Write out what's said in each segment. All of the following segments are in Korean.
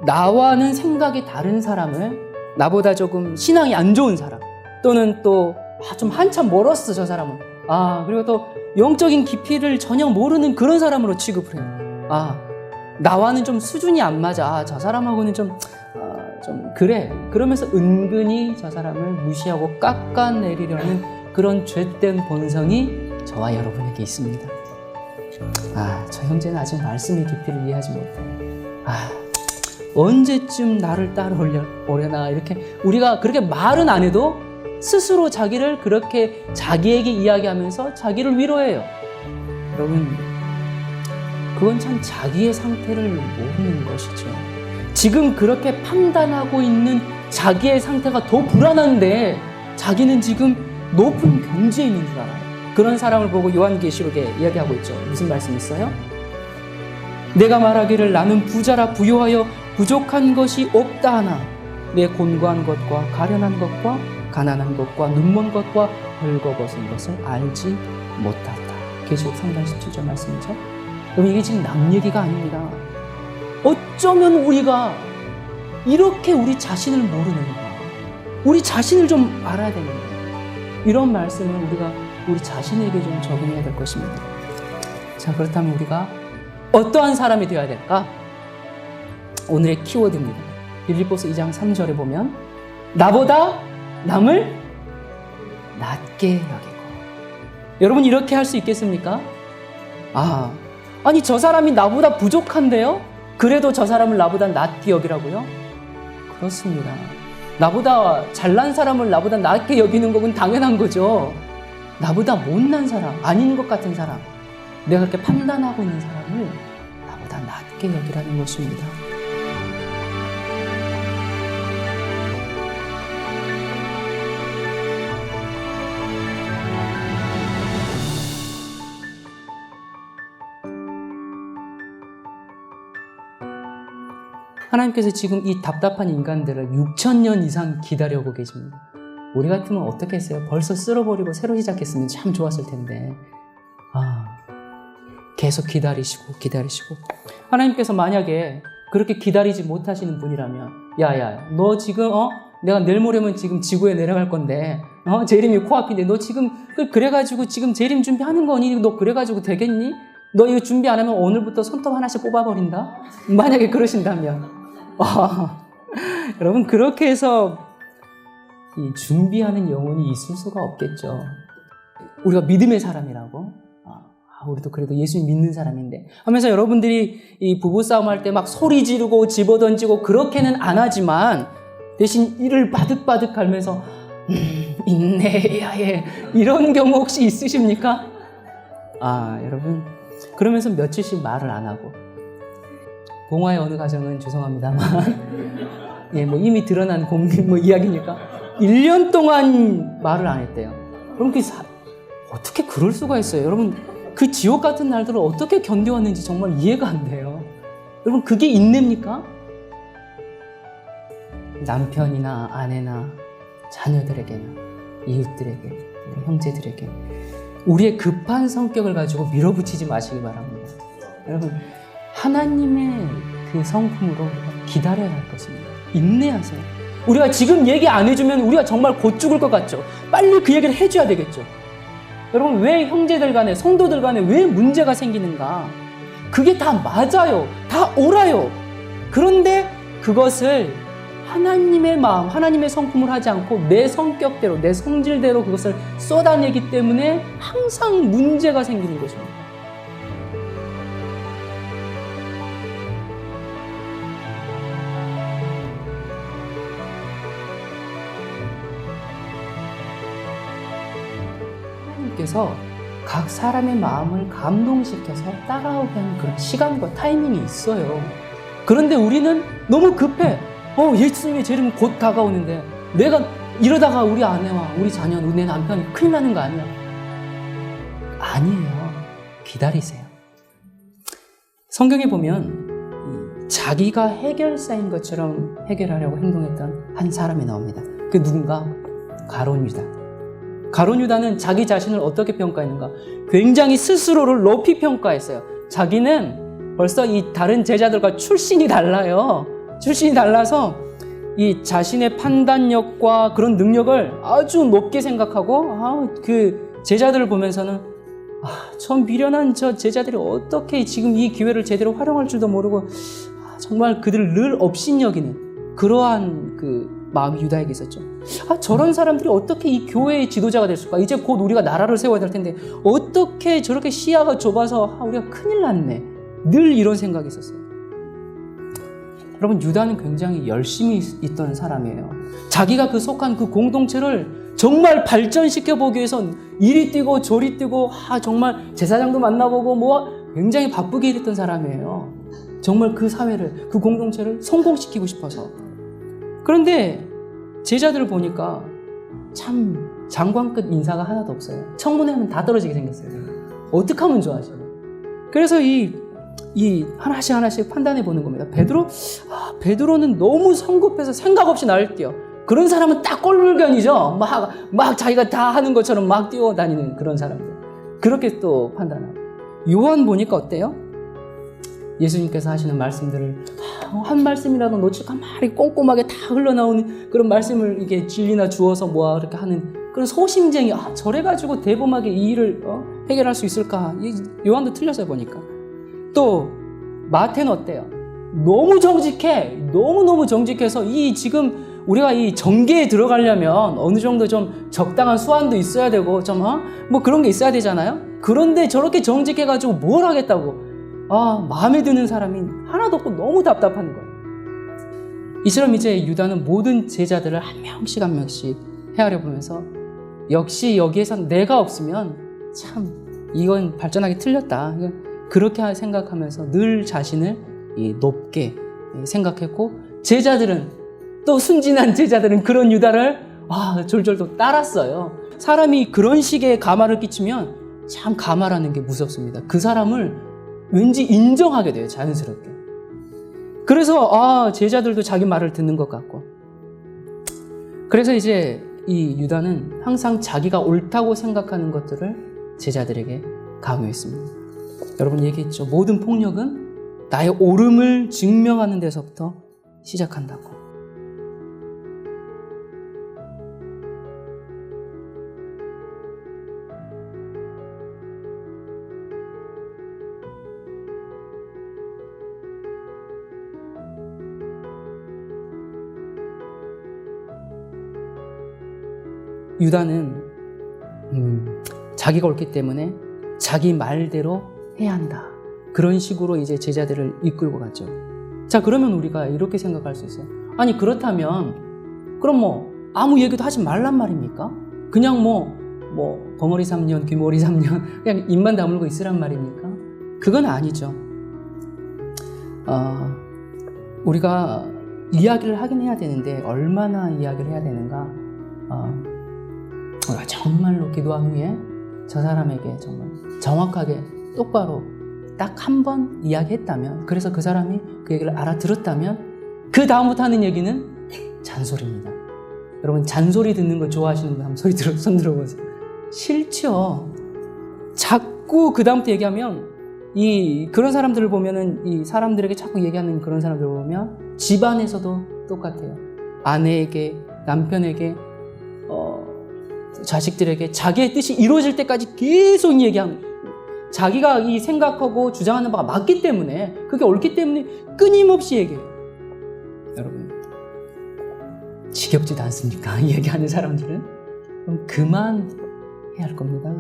나와는 생각이 다른 사람을, 나보다 조금 신앙이 안 좋은 사람, 또는 또 좀 한참 멀었어 저 사람은, 그리고 또 영적인 깊이를 전혀 모르는 그런 사람으로 취급을 해요. 나와는 좀 수준이 안 맞아. 저 사람하고는 좀 그래. 그러면서 은근히 저 사람을 무시하고 깎아내리려는 그런 죄된 본성이 저와 여러분에게 있습니다. 저 형제는 아직 말씀의 깊이를 이해하지 못해. 언제쯤 나를 따라오려나, 이렇게 우리가 그렇게 말은 안 해도 스스로 자기를 그렇게 자기에게 이야기하면서 자기를 위로해요. 여러분, 그건 참 자기의 상태를 모르는 것이죠. 지금 그렇게 판단하고 있는 자기의 상태가 더 불안한데 자기는 지금 높은 경지에 있는 줄 알아요. 그런 사람을 보고 요한계시록에 이야기하고 있죠. 무슨 말씀 있어요? 내가 말하기를 나는 부자라 부요하여 부족한 것이 없다 하나 내 곤고한 것과 가련한 것과 가난한 것과 눈먼 것과 벌거벗은 것을 알지 못하다. 계시록 3장 17절 말씀이죠. 그럼 이게 지금 남 얘기가 아닙니다. 어쩌면 우리가 이렇게 우리 자신을 모르는가, 우리 자신을 좀 알아야 되는데, 이런 말씀을 우리가 우리 자신에게 좀 적용해야 될 것입니다. 자, 그렇다면 우리가 어떠한 사람이 되어야 될까? 오늘의 키워드입니다. 빌립보서 2장 3절에 보면 나보다 남을 낮게 여기고. 여러분, 이렇게 할 수 있겠습니까? 아니 저 사람이 나보다 부족한데요? 그래도 저 사람을 나보다 낮게 여기라고요? 그렇습니다. 나보다 잘난 사람을 나보다 낮게 여기는 건 당연한 거죠. 나보다 못난 사람, 아닌 것 같은 사람, 내가 그렇게 판단하고 있는 사람을 나보다 낮게 여기라는 것입니다. 하나님께서 지금 이 답답한 인간들을 6,000년 이상 기다려오고 계십니다. 우리 같으면 어떻게 했어요? 벌써 쓸어버리고 새로 시작했으면 참 좋았을 텐데. 계속 기다리시고. 하나님께서 만약에 그렇게 기다리지 못하시는 분이라면, 야야, 너 지금 내가 내일 모레면 지금 지구에 내려갈 건데, 재림이 코앞인데 너 지금 그래가지고 지금 재림 준비하는 거니? 너 그래가지고 되겠니? 너 이거 준비 안 하면 오늘부터 손톱 하나씩 뽑아버린다? 만약에 그러신다면. 여러분, 그렇게 해서 이 준비하는 영혼이 있을 수가 없겠죠. 우리가 믿음의 사람이라고, 우리도 그래도 예수님 믿는 사람인데 하면서 여러분들이 이 부부싸움 할 때 막 소리 지르고 집어던지고 그렇게는 안 하지만 대신 이를 바득바득 갈면서 인내해야 해, 이런 경우 혹시 있으십니까? 여러분, 그러면서 며칠씩 말을 안 하고, 봉화의 어느 가정은 죄송합니다만 이미 드러난 이야기니까 1년 동안 말을 안 했대요. 그럼 어떻게 그럴 수가 있어요? 여러분, 그 지옥 같은 날들을 어떻게 견뎌왔는지 정말 이해가 안 돼요. 여러분, 그게 인내입니까? 남편이나 아내나 자녀들에게나 이웃들에게, 형제들에게 우리의 급한 성격을 가지고 밀어붙이지 마시기 바랍니다. 여러분, 하나님의 그 성품으로 기다려야 할 것입니다. 인내하세요. 우리가 지금 얘기 안 해주면 우리가 정말 곧 죽을 것 같죠. 빨리 그 얘기를 해줘야 되겠죠. 여러분, 왜 형제들 간에, 성도들 간에 왜 문제가 생기는가? 그게 다 맞아요. 다 옳아요. 그런데 그것을 하나님의 마음, 하나님의 성품을 하지 않고 내 성격대로, 내 성질대로 그것을 쏟아내기 때문에 항상 문제가 생기는 것입니다. 하나님께서 각 사람의 마음을 감동시켜서 따라오게 하는 그런 시간과 타이밍이 있어요. 그런데 우리는 너무 급해. 예수님의 재림은 곧 다가오는데 내가 이러다가 우리 아내와 우리 자녀, 내 남편이 큰일 나는 거 아니야? 아니에요. 기다리세요. 성경에 보면 자기가 해결사인 것처럼 해결하려고 행동했던 한 사람이 나옵니다. 그 누군가? 가룟 유다. 가룟 유다는 자기 자신을 어떻게 평가했는가? 굉장히 스스로를 높이 평가했어요. 자기는 벌써 이 다른 제자들과 출신이 달라요. 출신이 달라서 이 자신의 판단력과 그런 능력을 아주 높게 생각하고 그 제자들을 보면서는 저 미련한 저 제자들이 어떻게 지금 이 기회를 제대로 활용할 줄도 모르고 정말 그들을 늘 업신여기는 그러한 그 마음이 유다에게 있었죠. 저런 사람들이 어떻게 이 교회의 지도자가 될 수가? 이제 곧 우리가 나라를 세워야 될 텐데 어떻게 저렇게 시야가 좁아서 우리가 큰일 났네. 늘 이런 생각이 있었어요. 여러분, 유다는 굉장히 열심히 있던 사람이에요. 자기가 그 속한 그 공동체를 정말 발전시켜보기 위해선 이리 뛰고 저리 뛰고 정말 제사장도 만나보고 굉장히 바쁘게 일했던 사람이에요. 정말 그 사회를, 그 공동체를 성공시키고 싶어서. 그런데 제자들을 보니까 참 장관급 인사가 하나도 없어요. 청문회는 다 떨어지게 생겼어요. 어떻게 하면 좋아하시죠? 그래서 이 하나씩 판단해 보는 겁니다. 베드로는 너무 성급해서 생각 없이 날뛰어. 그런 사람은 딱 꼴불견이죠. 막 자기가 다 하는 것처럼 막 뛰어다니는 그런 사람들. 그렇게 또 판단하고. 요한 보니까 어때요? 예수님께서 하시는 말씀들을 한 말씀이라도 놓칠까 말이 꼼꼼하게 다 흘러나오는 그런 말씀을 이게 진리나 주어서 이렇게 하는 그런 소심쟁이. 저래가지고 대범하게 이 일을 해결할 수 있을까? 요한도 틀렸어요, 보니까. 또 마태는 어때요? 너무 정직해. 너무너무 정직해서 지금 우리가 이 정계에 들어가려면 어느 정도 좀 적당한 수완도 있어야 되고 그런 게 있어야 되잖아요. 그런데 저렇게 정직해가지고 뭘 하겠다고. 마음에 드는 사람이 하나도 없고 너무 답답한 거예요. 이처럼 이제 유다는 모든 제자들을 한 명씩 헤아려 보면서 역시 여기에선 내가 없으면 참 이건 발전하기 틀렸다. 그렇게 생각하면서 늘 자신을 높게 생각했고, 제자들은 또 순진한 제자들은 그런 유다를 졸졸 또 따랐어요. 사람이 그런 식의 가마를 끼치면 참 가마라는 게 무섭습니다. 그 사람을 왠지 인정하게 돼요, 자연스럽게. 그래서 제자들도 자기 말을 듣는 것 같고. 그래서 이제 이 유다는 항상 자기가 옳다고 생각하는 것들을 제자들에게 강요했습니다. 여러분 얘기했죠. 모든 폭력은 나의 옳음을 증명하는 데서부터 시작한다고. 유다는 자기가 옳기 때문에 자기 말대로 해야 한다. 그런 식으로 이제 제자들을 이끌고 갔죠. 자, 그러면 우리가 이렇게 생각할 수 있어요. 아니, 그렇다면 그럼 아무 얘기도 하지 말란 말입니까? 그냥 벙어리 3년, 귀머리 3년 그냥 입만 다물고 있으란 말입니까? 그건 아니죠. 우리가 이야기를 하긴 해야 되는데 얼마나 이야기를 해야 되는가? 우리가 정말로 기도한 후에 저 사람에게 정말 정확하게 똑바로 딱 한 번 이야기했다면, 그래서 그 사람이 그 얘기를 알아들었다면 그 다음부터 하는 얘기는 잔소리입니다. 여러분, 잔소리 듣는 거 좋아하시는 분 한번 손 들어보세요. 싫죠. 자꾸 그 다음부터 얘기하면 그런 사람들을 보면은 이 사람들에게 자꾸 얘기하는 그런 사람들을 보면 집안에서도 똑같아요. 아내에게, 남편에게, 자식들에게 자기의 뜻이 이루어질 때까지 계속 얘기하는, 자기가 이 생각하고 주장하는 바가 맞기 때문에, 그게 옳기 때문에 끊임없이 얘기해요. 여러분, 지겹지도 않습니까? 얘기하는 사람들은? 그럼 그만해야 할 겁니다.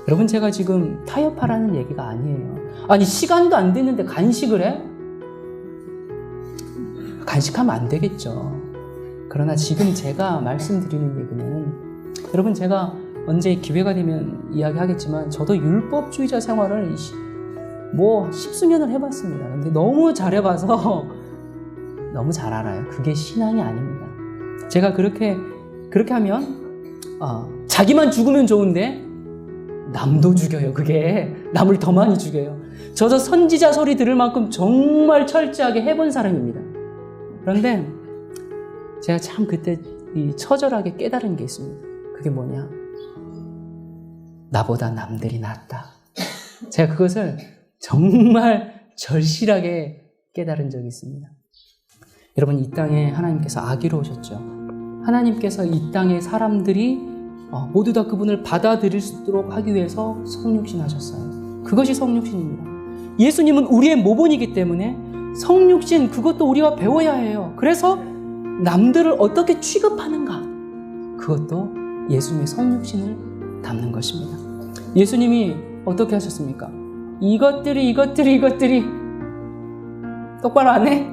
여러분, 제가 지금 타협하라는 얘기가 아니에요. 아니, 시간도 안 됐는데 간식을 해? 간식하면 안 되겠죠. 그러나 지금 제가 말씀드리는 얘기는, 여러분, 제가 언제 기회가 되면 이야기하겠지만 저도 율법주의자 생활을 십수년을 해봤습니다. 근데 너무 잘해봐서 너무 잘 알아요. 그게 신앙이 아닙니다. 제가 그렇게 하면 자기만 죽으면 좋은데 남도 죽여요. 그게 남을 더 많이 죽여요. 저도 선지자 소리 들을 만큼 정말 철저하게 해본 사람입니다. 그런데 제가 참 그때 처절하게 깨달은 게 있습니다. 그게 뭐냐? 나보다 남들이 낫다. 제가 그것을 정말 절실하게 깨달은 적이 있습니다. 여러분, 이 땅에 하나님께서 아기로 오셨죠. 하나님께서 이 땅의 사람들이 모두 다 그분을 받아들일 수 있도록 하기 위해서 성육신 하셨어요. 그것이 성육신입니다. 예수님은 우리의 모본이기 때문에 성육신, 그것도 우리가 배워야 해요. 그래서 남들을 어떻게 취급하는가, 그것도 예수님의 성육신을 담는 것입니다. 예수님이 어떻게 하셨습니까? 이것들이 똑바로 안 해?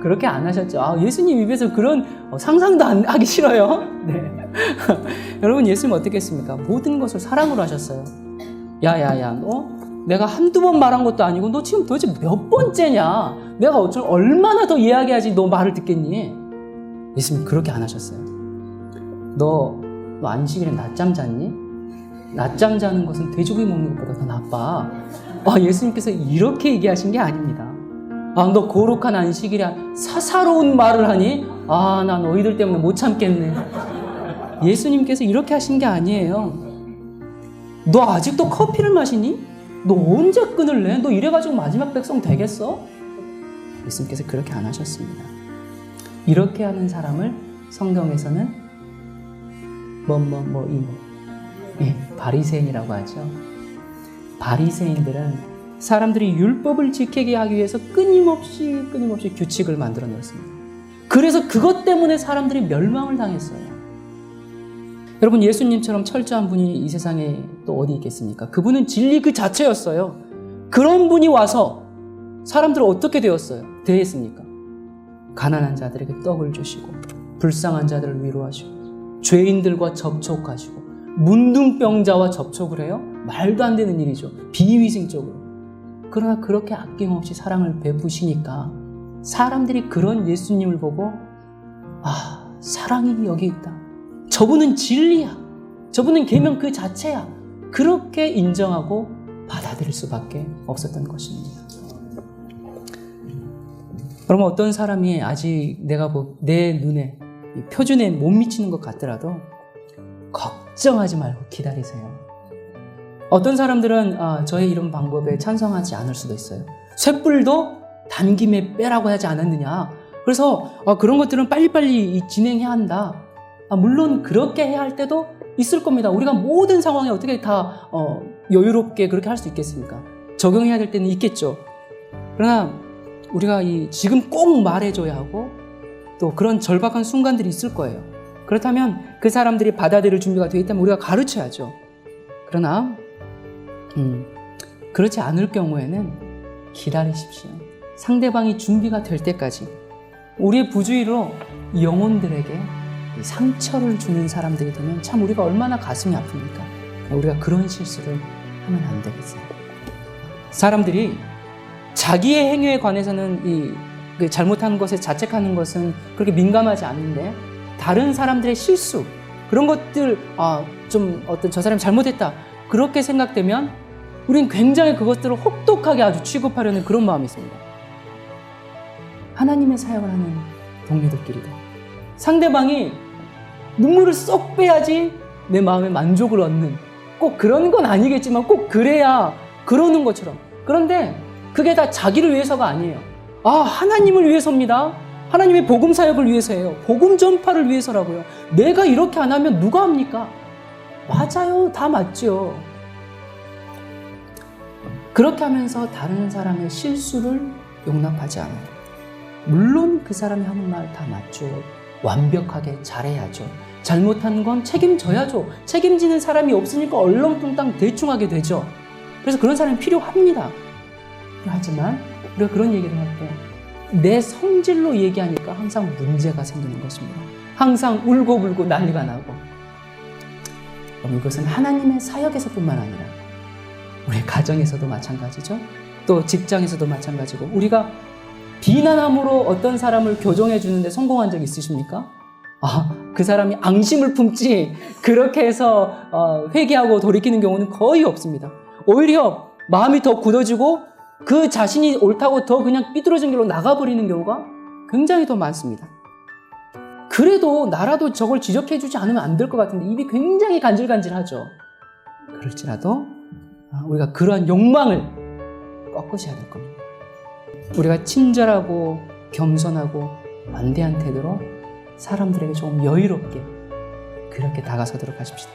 그렇게 안 하셨죠. 예수님 입에서 그런 상상도 하기 싫어요. 네. 여러분, 예수님 어떻게 했습니까? 모든 것을 사랑으로 하셨어요. 야야야, 너 내가 한두 번 말한 것도 아니고 너 지금 도대체 몇 번째냐? 내가 얼마나 더 이야기해야지 너 말을 듣겠니? 예수님 그렇게 안 하셨어요. 너 안식일에 낮잠 잤니? 낮잠 자는 것은 돼지고기 먹는 것보다 더 나빠. 예수님께서 이렇게 얘기하신 게 아닙니다. 너 거룩한 안식일에 사사로운 말을 하니? 나 너희들 때문에 못 참겠네. 예수님께서 이렇게 하신 게 아니에요. 너 아직도 커피를 마시니? 너 언제 끊을래? 너 이래가지고 마지막 백성 되겠어? 예수님께서 그렇게 안 하셨습니다. 이렇게 하는 사람을 성경에서는 바리새인이라고 하죠. 바리새인들은 사람들이 율법을 지키게 하기 위해서 끊임없이 규칙을 만들어 놓습니다. 그래서 그것 때문에 사람들이 멸망을 당했어요. 여러분, 예수님처럼 철저한 분이 이 세상에 또 어디 있겠습니까? 그분은 진리 그 자체였어요. 그런 분이 와서 사람들은 어떻게 대했습니까? 가난한 자들에게 떡을 주시고, 불쌍한 자들을 위로하시고, 죄인들과 접촉하시고, 문둥병자와 접촉을 해요? 말도 안 되는 일이죠. 비위생적으로. 그러나 그렇게 아낌없이 사랑을 베푸시니까 사람들이 그런 예수님을 보고 사랑이 여기 있다. 저분은 진리야. 저분은 계명 그 자체야. 그렇게 인정하고 받아들일 수밖에 없었던 것입니다. 그러면 어떤 사람이 아직 내 눈에 표준에 못 미치는 것 같더라도 걱정하지 말고 기다리세요. 어떤 사람들은 저의 이런 방법에 찬성하지 않을 수도 있어요. 쇳불도 단김에 빼라고 하지 않았느냐. 그래서 그런 것들은 빨리빨리 진행해야 한다. 물론 그렇게 해야 할 때도 있을 겁니다. 우리가 모든 상황에 어떻게 다 여유롭게 그렇게 할 수 있겠습니까? 적용해야 될 때는 있겠죠. 그러나 우리가 지금 꼭 말해줘야 하고 또 그런 절박한 순간들이 있을 거예요. 그렇다면 그 사람들이 받아들일 준비가 되어 있다면 우리가 가르쳐야죠. 그러나 그렇지 않을 경우에는 기다리십시오. 상대방이 준비가 될 때까지. 우리의 부주의로 영혼들에게 상처를 주는 사람들이 되면 참 우리가 얼마나 가슴이 아픕니까? 우리가 그런 실수를 하면 안 되겠어요. 사람들이 자기의 행위에 관해서는 잘못한 것에 자책하는 것은 그렇게 민감하지 않는데, 다른 사람들의 실수, 그런 것들, 저 사람이 잘못했다, 그렇게 생각되면 우린 굉장히 그것들을 혹독하게 아주 취급하려는 그런 마음이 있습니다. 하나님의 사역을 하는 동료들끼리도 상대방이 눈물을 쏙 빼야지 내 마음에 만족을 얻는, 꼭 그런 건 아니겠지만 꼭 그래야 그러는 것처럼. 그런데 그게 다 자기를 위해서가 아니에요. 하나님을 위해서입니다. 하나님의 복음 사역을 위해서예요. 복음 전파를 위해서라고요. 내가 이렇게 안 하면 누가 합니까? 맞아요. 다 맞죠. 그렇게 하면서 다른 사람의 실수를 용납하지 않아요. 물론 그 사람이 하는 말 다 맞죠. 완벽하게 잘해야죠. 잘못한 건 책임져야죠. 책임지는 사람이 없으니까 얼렁뚱땅 대충 하게 되죠. 그래서 그런 사람이 필요합니다. 하지만 우리가 그런 얘기를 할 때 내 성질로 얘기하니까 항상 문제가 생기는 것입니다. 항상 울고불고 난리가 나고. 이것은 하나님의 사역에서뿐만 아니라 우리 가정에서도 마찬가지죠. 또 직장에서도 마찬가지고, 우리가 비난함으로 어떤 사람을 교정해 주는데 성공한 적 있으십니까? 그 사람이 앙심을 품지 그렇게 해서 회개하고 돌이키는 경우는 거의 없습니다. 오히려 마음이 더 굳어지고 그 자신이 옳다고 더 그냥 삐뚤어진 길로 나가버리는 경우가 굉장히 더 많습니다. 그래도 나라도 저걸 지적해 주지 않으면 안 될 것 같은데 입이 굉장히 간질간질하죠. 그럴지라도 우리가 그러한 욕망을 꺾으셔야 될 겁니다. 우리가 친절하고 겸손하고 완대한 태도로 사람들에게 조금 여유롭게 그렇게 다가서도록 하십시다.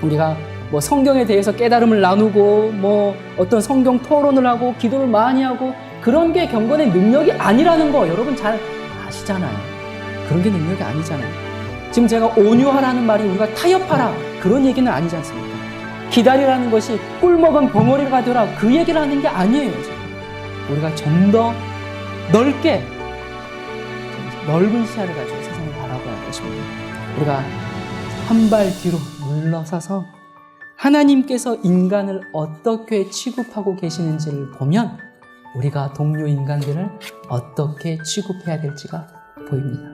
우리가 뭐 성경에 대해서 깨달음을 나누고 뭐 어떤 성경 토론을 하고 기도를 많이 하고 그런 게 경건의 능력이 아니라는 거 여러분 잘 아시잖아요. 그런 게 능력이 아니잖아요. 지금 제가 온유하라는 말이 우리가 타협하라 그런 얘기는 아니지 않습니까? 기다리라는 것이 꿀먹은 벙어리가 되라 그 얘기를 하는 게 아니에요. 지금. 우리가 좀 더 넓게 넓은 시야를 가지고 세상을 바라봐야 할 것입니다. 우리가 한 발 뒤로 물러서서 하나님께서 인간을 어떻게 취급하고 계시는지를 보면 우리가 동료 인간들을 어떻게 취급해야 될지가 보입니다.